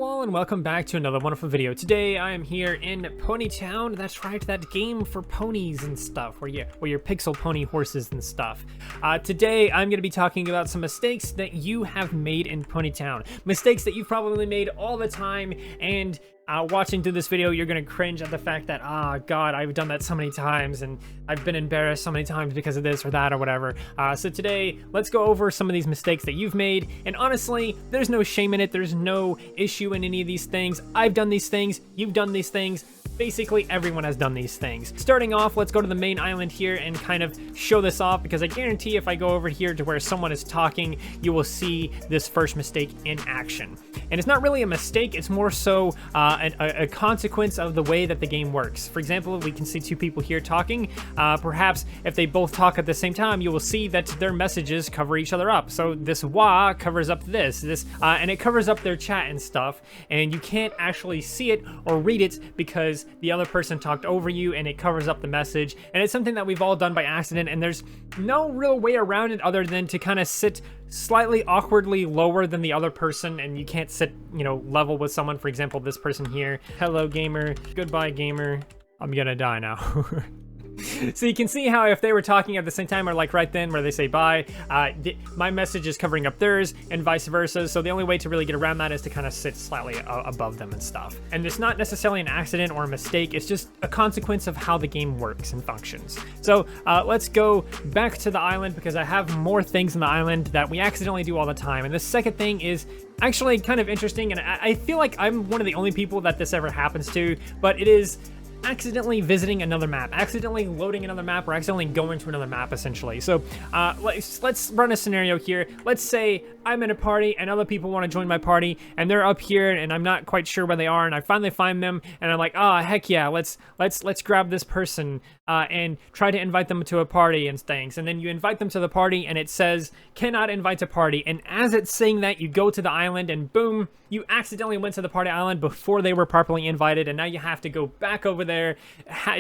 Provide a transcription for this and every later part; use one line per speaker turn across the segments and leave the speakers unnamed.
Hello all and welcome back to another wonderful video. Today I am here in Ponytown. That's right, that game for ponies and stuff, where you're pixel pony horses and stuff. Today I'm going to be talking about some mistakes that you have made in Ponytown. Mistakes that you've probably made all the time, and watching through this video, you're gonna cringe at the fact that, God, I've done that so many times and I've been embarrassed so many times because of this or that or whatever. So today, let's go over some of these mistakes that you've made. And honestly, there's no shame in it. There's no issue in any of these things. I've done these things. You've done these things. Basically, everyone has done these things. Starting off, let's go to the main island here and kind of show this off, because I guarantee if I go over here to where someone is talking, you will see this first mistake in action. And it's not really a mistake, it's more so a consequence of the way that the game works. For example, we can see two people here talking. Perhaps if they both talk at the same time, you will see that their messages cover each other up. So this wah covers up this, and it covers up their chat and stuff, and you can't actually see it or read it because the other person talked over you, and it covers up the message. And it's something that we've all done by accident, and there's no real way around it other than to kind of sit slightly awkwardly lower than the other person, and you can't sit, level with someone. For example, this person here. Hello, gamer. Goodbye, gamer. I'm gonna die now. So you can see how if they were talking at the same time, or like right then where they say bye, my message is covering up theirs and vice versa. So the only way to really get around that is to kind of sit slightly above them and stuff. And it's not necessarily an accident or a mistake. It's just a consequence of how the game works and functions. So let's go back to the island, because I have more things on the island that we accidentally do all the time. And the second thing is actually kind of interesting. And I feel like I'm one of the only people that this ever happens to, but it is accidentally visiting another map, accidentally loading another map, or accidentally going to another map, essentially. So let's run a scenario here. Let's say I'm in a party and other people want to join my party, and they're up here and I'm not quite sure where they are, and I finally find them and I'm like, heck yeah, let's grab this person and try to invite them to a party and things. And then you invite them to the party and it says cannot invite to party, and as it's saying that, you go to the island and boom, you accidentally went to the party island before they were properly invited, and now you have to go back over there,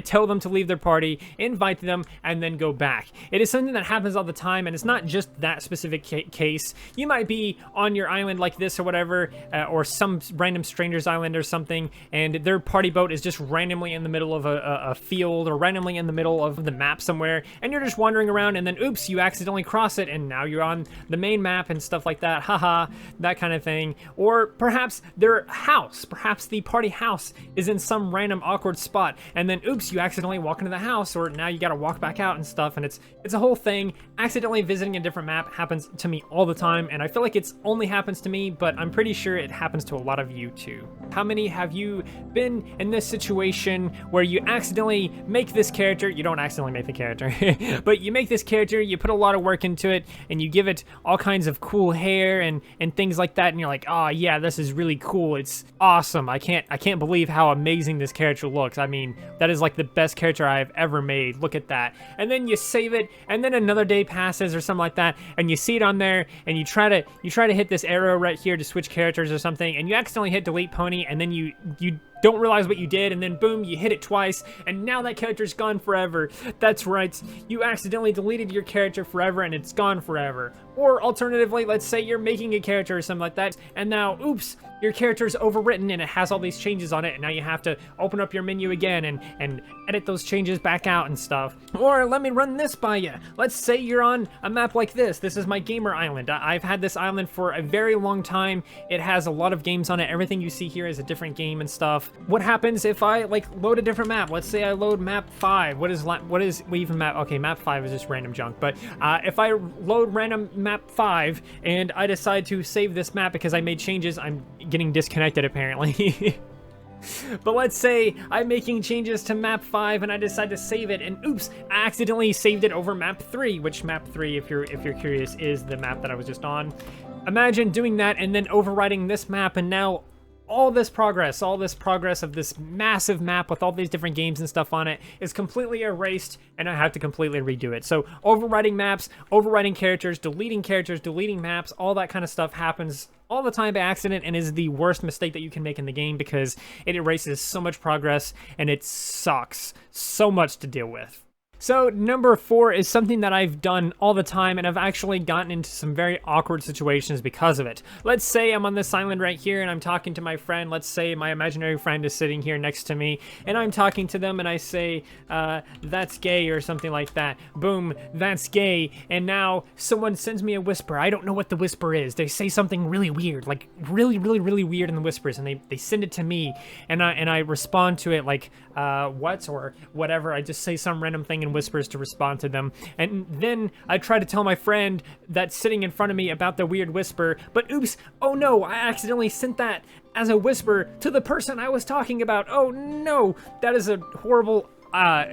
tell them to leave their party, invite them, and then go back. It is something that happens all the time, and it's not just that specific case. You might be on your island like this or whatever, or some random stranger's island or something, and their party boat is just randomly in the middle of a field, or randomly in the middle of the map somewhere, and you're just wandering around, and then oops, you accidentally cross it, and now you're on the main map and stuff like that. Haha, that kind of thing. Or perhaps their house, perhaps the party house is in some random awkward spot, and then oops, you accidentally walk into the house, or now you gotta walk back out and stuff, and it's a whole thing. Accidentally visiting a different map happens to me all the time, and I feel like it's only happens to me, but I'm pretty sure it happens to a lot of you too. How many have you been in this situation where you accidentally make this character? You don't accidentally make the character, but you make this character, you put a lot of work into it, and you give it all kinds of cool hair and things like that, and you're like, oh yeah, this is really cool, it's awesome, I can't believe how amazing this character looks. I mean, that is like the best character I've ever made, look at that. And then you save it, and then another day passes or something like that, and you see it on there, and you try to hit this arrow right here to switch characters or something, and you accidentally hit delete pony, and then you don't realize what you did, and then boom, you hit it twice, and now that character's gone forever. That's right, you accidentally deleted your character forever, and it's gone forever. Or alternatively, let's say you're making a character or something like that, and now, oops, your character's overwritten and it has all these changes on it, and now you have to open up your menu again and edit those changes back out and stuff. Or let me run this by you. Let's say you're on a map like this. This is my gamer island. I've had this island for a very long time. It has a lot of games on it. Everything you see here is a different game and stuff. What happens if I load a different map? Let's say I load map 5. What is even map? Okay, map 5 is just random junk. But if I load random map 5 and I decide to save this map because I made changes, I'm getting disconnected apparently. But let's say I'm making changes to map 5 and I decide to save it, and oops, I accidentally saved it over map 3, which map 3, if you're curious, is the map that I was just on. Imagine doing that and then overwriting this map, and now all this progress of this massive map with all these different games and stuff on it is completely erased, and I have to completely redo it. So overwriting maps, overwriting characters, deleting maps, all that kind of stuff happens all the time by accident, and is the worst mistake that you can make in the game, because it erases so much progress and it sucks so much to deal with. So number 4 is something that I've done all the time, and I've actually gotten into some very awkward situations because of it. Let's say I'm on this island right here and I'm talking to my friend. Let's say my imaginary friend is sitting here next to me and I'm talking to them and I say, that's gay or something like that. Boom, that's gay. And now someone sends me a whisper. I don't know what the whisper is. They say something really weird, like really weird in the whispers, and they send it to me, and I respond to it like, what or whatever. I just say some random thing in whispers to respond to them, and then I try to tell my friend that's sitting in front of me about the weird whisper, but oops, oh no, I accidentally sent that as a whisper to the person I was talking about. Oh no, that is a horrible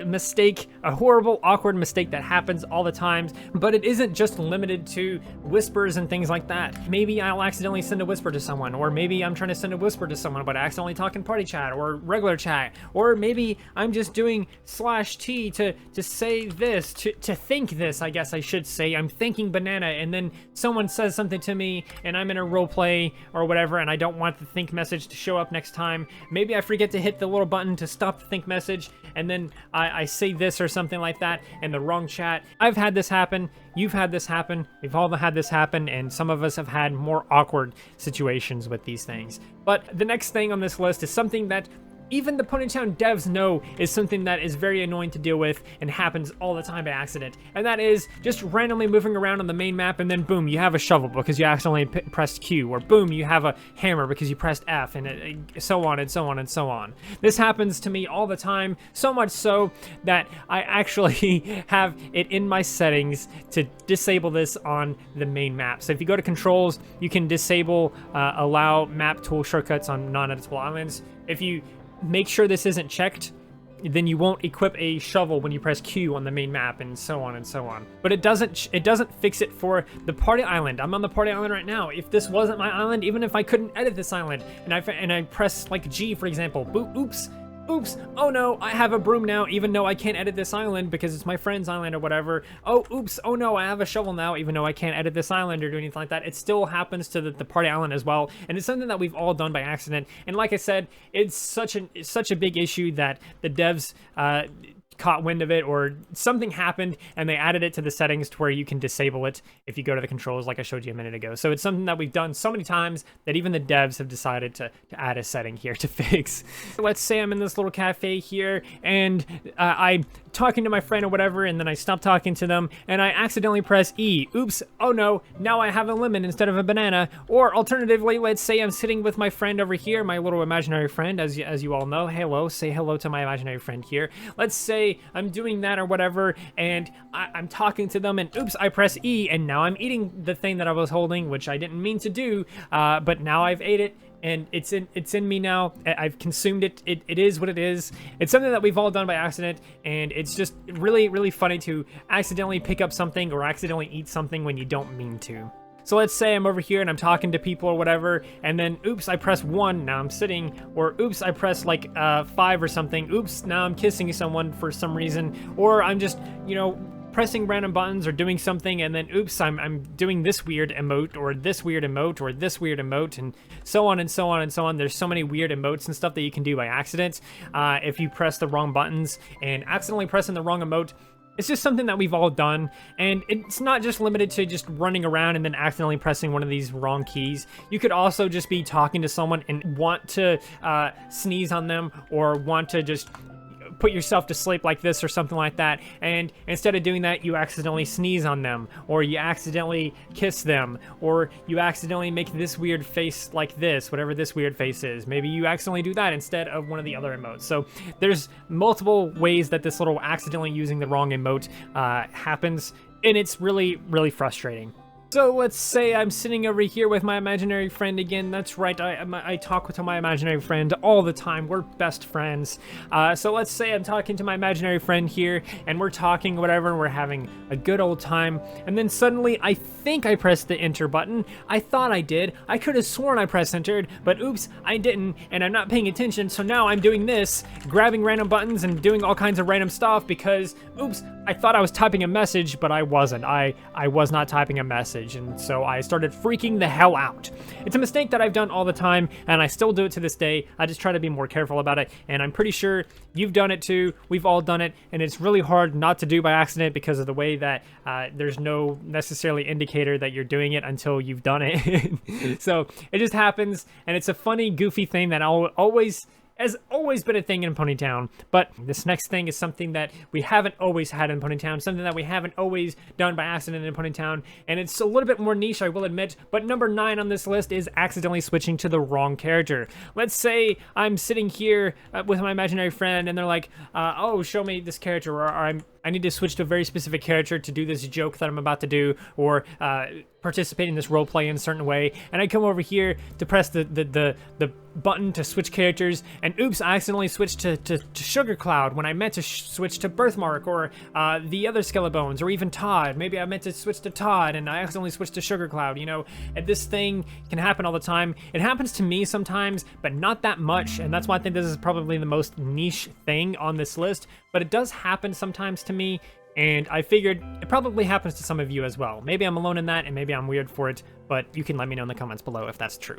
mistake, a horrible, awkward mistake that happens all the time. But it isn't just limited to whispers and things like that. Maybe I'll accidentally send a whisper to someone, or maybe I'm trying to send a whisper to someone but I accidentally talk in party chat or regular chat, or maybe I'm just doing /t to say this, to think this, I guess I should say. I'm thinking banana, and then someone says something to me and I'm in a role play or whatever, and I don't want the think message to show up next time. Maybe I forget to hit the little button to stop the think message, and then I say this or something like that in the wrong chat. I've had this happen. You've had this happen. We've all had this happen, and some of us have had more awkward situations with these things. But the next thing on this list is something that even the Ponytown devs know is something that is very annoying to deal with and happens all the time by accident. And that is just randomly moving around on the main map, and then boom, you have a shovel because you accidentally pressed Q, or boom, you have a hammer because you pressed F, and so on and so on and so on. This happens to me all the time, so much so that I actually have it in my settings to disable this on the main map. So if you go to controls, you can disable allow map tool shortcuts on non-editable islands. If you make sure this isn't checked, then you won't equip a shovel when you press Q on the main map, and so on and so on. But it doesn't fix it for the party island. I'm on the party island right now. If this wasn't my island, even if I couldn't edit this island, and I press like G, for example, oops, oh no, I have a broom now, even though I can't edit this island because it's my friend's island or whatever. Oh, oops, oh no, I have a shovel now, even though I can't edit this island or do anything like that. It still happens to the party island as well, and it's something that we've all done by accident. And like I said, it's such a big issue that the devs caught wind of it, or something happened and they added it to the settings to where you can disable it if you go to the controls like I showed you a minute ago. So it's something that we've done so many times that even the devs have decided to add a setting here to fix. So let's say I'm in this little cafe here and I'm talking to my friend or whatever, and then I stop talking to them and I accidentally press E. Oops, oh no, now I have a lemon instead of a banana. Or alternatively, let's say I'm sitting with my friend over here, my little imaginary friend, as you all know. Hello, say hello to my imaginary friend here. Let's say I'm doing that or whatever, and I'm talking to them, and oops, I press E, and now I'm eating the thing that I was holding, which I didn't mean to do, but now I've ate it, and it's in me now. I've consumed it. It is what it is. It's something that we've all done by accident, and it's just really funny to accidentally pick up something or accidentally eat something when you don't mean to. So let's say I'm over here and I'm talking to people or whatever, and then oops, I press 1, now I'm sitting, or oops, I press like 5 or something, oops, now I'm kissing someone for some reason, or I'm just, pressing random buttons or doing something, and then oops, I'm doing this weird emote, or this weird emote, or this weird emote, and so on and so on and so on. There's so many weird emotes and stuff that you can do by accident if you press the wrong buttons, and accidentally pressing the wrong emote. It's just something that we've all done, and it's not just limited to just running around and then accidentally pressing one of these wrong keys. You could also just be talking to someone and want to sneeze on them, or want to just put yourself to sleep like this or something like that, and instead of doing that, you accidentally sneeze on them, or you accidentally kiss them, or you accidentally make this weird face like this, whatever this weird face is. Maybe you accidentally do that instead of one of the other emotes. So there's multiple ways that this little accidentally using the wrong emote happens, and it's really frustrating. So let's say I'm sitting over here with my imaginary friend again. That's right, I talk to my imaginary friend all the time. We're best friends. So let's say I'm talking to my imaginary friend here, and we're talking whatever, and we're having a good old time. And then suddenly, I think I pressed the enter button. I thought I did. I could have sworn I pressed entered, but oops, I didn't, and I'm not paying attention. So now I'm doing this, grabbing random buttons and doing all kinds of random stuff because, oops, I thought I was typing a message, but I wasn't. I was not typing a message. message, and so I started freaking the hell out. It's a mistake that I've done all the time, and I still do it to this day. I just try to be more careful about it, and I'm pretty sure you've done it too. We've all done it, and it's really hard not to do by accident because of the way that there's no necessarily indicator that you're doing it until you've done it. So it just happens, and it's a funny, goofy thing that has always been a thing in Ponytown. But this next thing is something that we haven't always had in Ponytown, something that we haven't always done by accident in Ponytown, and it's a little bit more niche, I will admit, but number 9 on this list is accidentally switching to the wrong character. Let's say I'm sitting here with my imaginary friend, and they're like, oh, show me this character, or I need to switch to a very specific character to do this joke that I'm about to do, or participate in this role play in a certain way, and I come over here to press the button to switch characters, and oops, I accidentally switched to Sugar Cloud when I meant to switch to Birthmark, or the other Skelebones, or even Todd. Maybe I meant to switch to Todd, and I accidentally switched to Sugar Cloud, you know, and this thing can happen all the time. It happens to me sometimes, but not that much, and that's why I think this is probably the most niche thing on this list, but it does happen sometimes to me, and I figured it probably happens to some of you as well. Maybe I'm alone in that, and maybe I'm weird for it, but you can let me know in the comments below if that's true.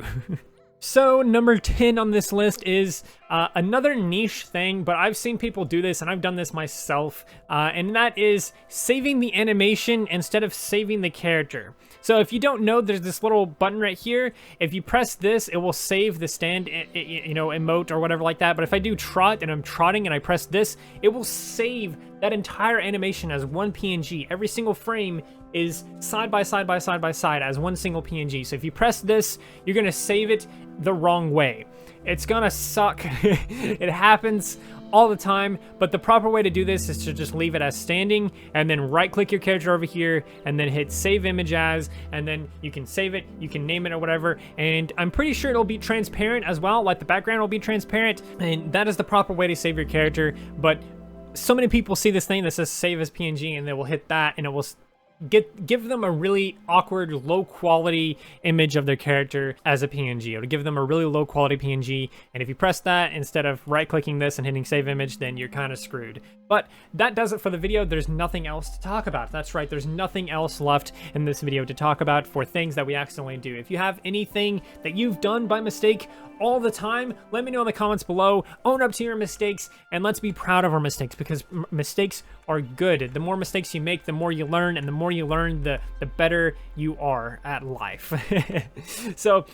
So number 10 on this list is another niche thing, but I've seen people do this, and I've done this myself, and that is saving the animation instead of saving the character. So if you don't know, there's this little button right here. If you press this, it will save the stand, you know, emote or whatever like that. But if I do trot and I'm trotting and I press this, it will save that entire animation as one PNG. Every single frame is side by side by side by side as one single PNG. So if you press this, you're gonna save it the wrong way. It's gonna suck. It happens all the time, but the proper way to do this is to just leave it as standing, and then right click your character over here, and then hit save image as, and then you can save it, you can name it or whatever, and I'm pretty sure it'll be transparent as well, like the background will be transparent, and that is the proper way to save your character. But so many people see this thing that says save as PNG, and they will hit that, and it will give them a really awkward, low quality image of their character as a PNG. It'll give them a really low quality PNG, and if you press that instead of right clicking this and hitting save image, then you're kind of screwed. But that does it for the video. There's nothing else to talk about. That's right, there's nothing else left in this video to talk about for things that we accidentally do. If you have anything that you've done by mistake all the time, let me know in the comments below. Own up to your mistakes, and let's be proud of our mistakes, because mistakes are good. The more mistakes you make, the more you learn, and the more you learn, the better you are at life. So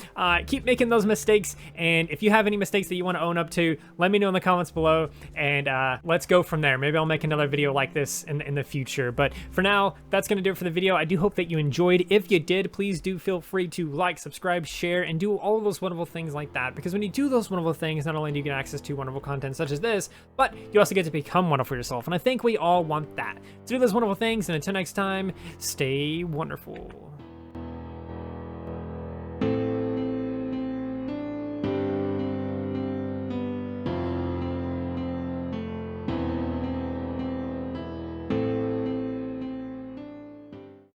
keep making those mistakes, and if you have any mistakes that you want to own up to, let me know in the comments below, and let's go from there. Maybe I'll make another video like this in the future, but for now, that's going to do it for the video. I do hope that you enjoyed. If you did, please do feel free to like, subscribe, share, and do all of those wonderful things like that, because when you do those wonderful things, not only do you get access to wonderful content such as this, but you also get to become wonderful yourself, and I think we all want that. So do those wonderful things, and until next time, stay wonderful.